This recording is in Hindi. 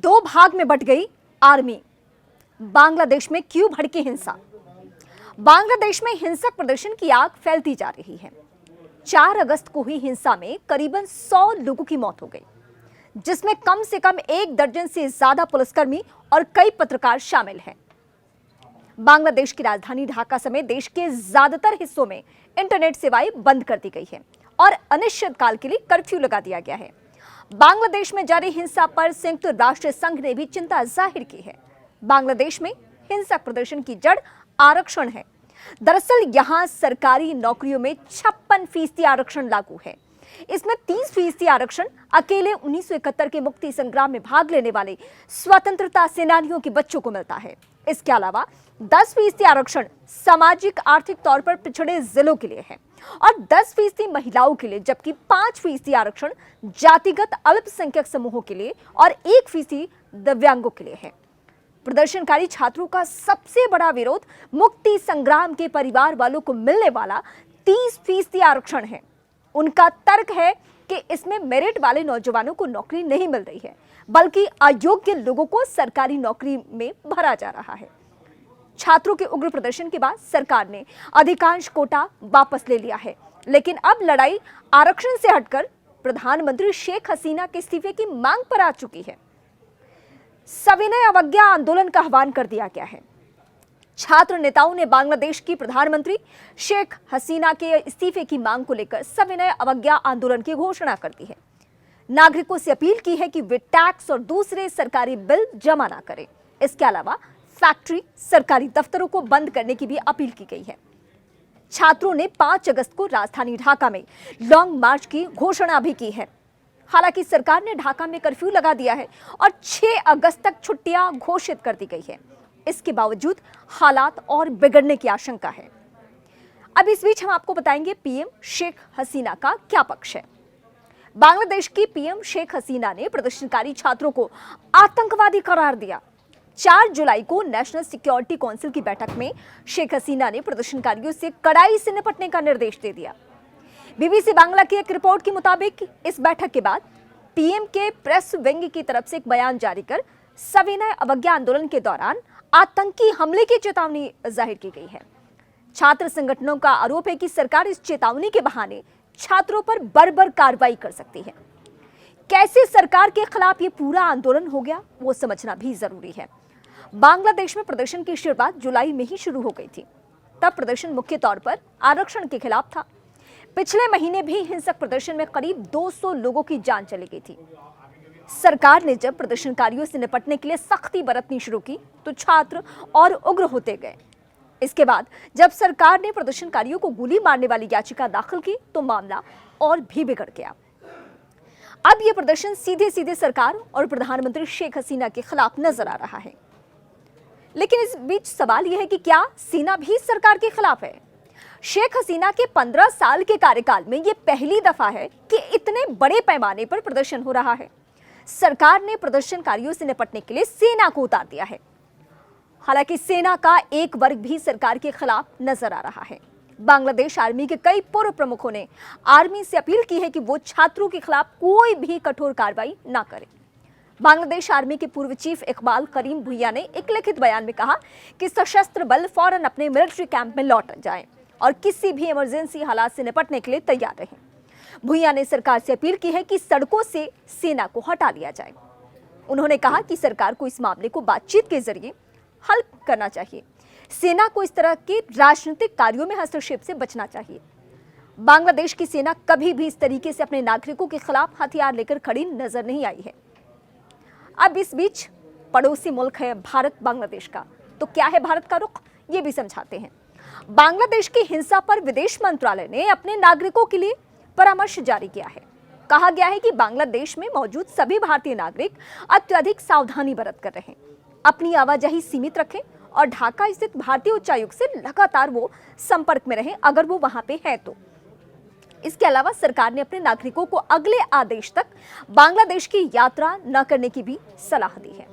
दो भाग में बट गई आर्मी। बांग्लादेश में क्यों भड़की हिंसा? बांग्लादेश में हिंसक प्रदर्शन की आग फैलती जा रही है। 4 अगस्त को हुई हिंसा में करीबन 100 लोगों की मौत हो गई, जिसमें कम से कम 1 दर्जन से ज्यादा पुलिसकर्मी और कई पत्रकार शामिल हैं। बांग्लादेश की राजधानी ढाका समेत देश के ज्यादातर हिस्सों में इंटरनेट सेवाएं बंद कर दी गई हैं और अनिश्चितकाल के लिए कर्फ्यू लगा दिया गया है। बांग्लादेश में जारी हिंसा पर संयुक्त राष्ट्र संघ ने भी चिंता जाहिर की है। बांग्लादेश में हिंसक प्रदर्शन की जड़ आरक्षण है। दरअसल यहां सरकारी नौकरियों में 56% आरक्षण लागू है। इसमें 30% आरक्षण अकेले 1971 के मुक्ति संग्राम में भाग लेने वाले स्वतंत्रता सेनानियों के बच्चों को मिलता है। इसके अलावा 10% आरक्षण सामाजिक आर्थिक तौर पर पिछड़े जिलों के लिए है और 10% महिलाओं के लिए, जबकि 5% आरक्षण जातिगत अल्पसंख्यक समूहों के लिए और 1% दिव्यांगों के लिए है। प्रदर्शनकारी छात्रों का सबसे बड़ा विरोध मुक्ति संग्राम के परिवार वालों को मिलने वाला 30% आरक्षण है। उनका तर्क है कि इसमें मेरिट वाले नौजवानों को नौकरी नहीं मिल रही है, बल्कि अयोग्य लोगों को सरकारी नौकरी में भरा जा रहा है। छात्रों के उग्र प्रदर्शन के बाद सरकार ने अधिकांश कोटा वापस ले लिया है, लेकिन अब लड़ाई आरक्षण से हटकर प्रधानमंत्री शेख हसीना के इस्तीफे की मांग पर आ चुकी है। सविनय अवज्ञा आंदोलन का आह्वान कर दिया गया है। छात्र नेताओं ने बांग्लादेश की प्रधानमंत्री शेख हसीना के इस्तीफे की मांग को लेकर सविनय अवज्ञा आंदोलन की घोषणा कर दी है। नागरिकों से अपील की है कि वे टैक्स और दूसरे सरकारी बिल जमा ना करें। इसके अलावा फैक्ट्री, सरकारी दफ्तरों को बंद करने की भी अपील की गई है। छात्रों ने 5 अगस्त को राजधानी ढाका में लॉन्ग मार्च की घोषणा भी की है। हालांकि सरकार ने ढाका में कर्फ्यू लगा दिया है और 6 अगस्त तक छुट्टियां घोषित कर दी गई है। इसके बावजूद हालात और बिगड़ने की आशंका है। अब इस बीच हम आपको बताएंगे पीएम शेख हसीना का क्या पक्ष है। बांग्लादेश की पीएम शेख हसीना ने प्रदर्शनकारी छात्रों को आतंकवादी करार दिया। 4 जुलाई को नेशनल सिक्योरिटी काउंसिल की बैठक में शेख हसीना ने प्रदर्शनकारियों से कड़ाई से निपटने का निर्देश दे दिया। बीबीसी बांग्ला की एक रिपोर्ट के मुताबिक इस बैठक के बाद पीएम के प्रेस विंग की तरफ से एक बयान जारी कर सविनय अवज्ञा आंदोलन के दौरान आतंकी हमले की चेतावनी जाहिर की गई है। छात्र संगठनों का आरोप है कि सरकार इस चेतावनी के बहाने छात्रों पर बर्बर कार्रवाई कर सकती है। कैसे सरकार के खिलाफ ये पूरा आंदोलन हो गया, वो समझना भी जरूरी है। बांग्लादेश में प्रदर्शन की शुरुआत जुलाई में ही शुरू हो गई थी। तब प्रदर्शन मुख्य तौर पर आरक्षण के खिलाफ था। पिछले महीने भी हिंसक प्रदर्शन में करीब 200 लोगों की जान चली गई थी। सरकार ने जब प्रदर्शनकारियों से निपटने के लिए सख्ती बरतनी शुरू की तो छात्र और उग्र होते गए। इसके बाद जब सरकार ने प्रदर्शनकारियों को गोली मारने वाली याचिका दाखिल की तो मामला और भी बिगड़ गया। अब यह प्रदर्शन सीधे सीधे सरकार और प्रधानमंत्री शेख हसीना के खिलाफ नजर आ रहा है। लेकिन इस बीच सवाल यह है कि क्या सेना भी सरकार के खिलाफ है? शेख हसीना के 15 साल के कार्यकाल में यह पहली दफा है कि इतने बड़े पैमाने पर प्रदर्शन हो रहा है। सरकार ने प्रदर्शनकारियों से निपटने के लिए सेना को उतार दिया है। हालांकि सेना का एक वर्ग भी सरकार के खिलाफ नजर आ रहा है। बांग्लादेश आर्मी के कई पूर्व प्रमुखों ने आर्मी से अपील की है कि वो छात्रों के खिलाफ कोई भी कठोर कार्रवाई ना करे। बांग्लादेश आर्मी के पूर्व चीफ इकबाल करीम भुइया ने एक लिखित बयान में कहा कि सशस्त्र बल फौरन अपने मिलिट्री कैंप में लौट जाएं और किसी भी इमरजेंसी हालात से निपटने के लिए तैयार रहें। भुइया ने सरकार से अपील की है कि सड़कों से सेना को हटा लिया जाए। उन्होंने कहा कि सरकार को इस मामले को बातचीत के जरिए हल करना चाहिए। सेना को इस तरह के राजनीतिक कार्यों में हस्तक्षेप से बचना चाहिए। बांग्लादेश की सेना कभी भी इस तरीके से अपने नागरिकों के खिलाफ हथियार लेकर खड़ी नजर नहीं आई है। अब इस बीच पड़ोसी मुल्क है भारत बांग्लादेश का, तो क्या है भारत का रुख, ये भी समझाते हैं। बांग्लादेश की हिंसा पर विदेश मंत्रालय ने अपने नागरिकों के लिए परामर्श जारी किया है। कहा गया है कि बांग्लादेश में मौजूद सभी भारतीय नागरिक अत्यधिक सावधानी बरत कर रहें, अपनी आवाजाही सीमित रखें और ढाका स्थित भारतीय उच्चायुक्त से लगातार वो संपर्क में रहें अगर वो वहां पे है तो। इसके अलावा सरकार ने अपने नागरिकों को अगले आदेश तक बांग्लादेश की यात्रा न करने की भी सलाह दी है।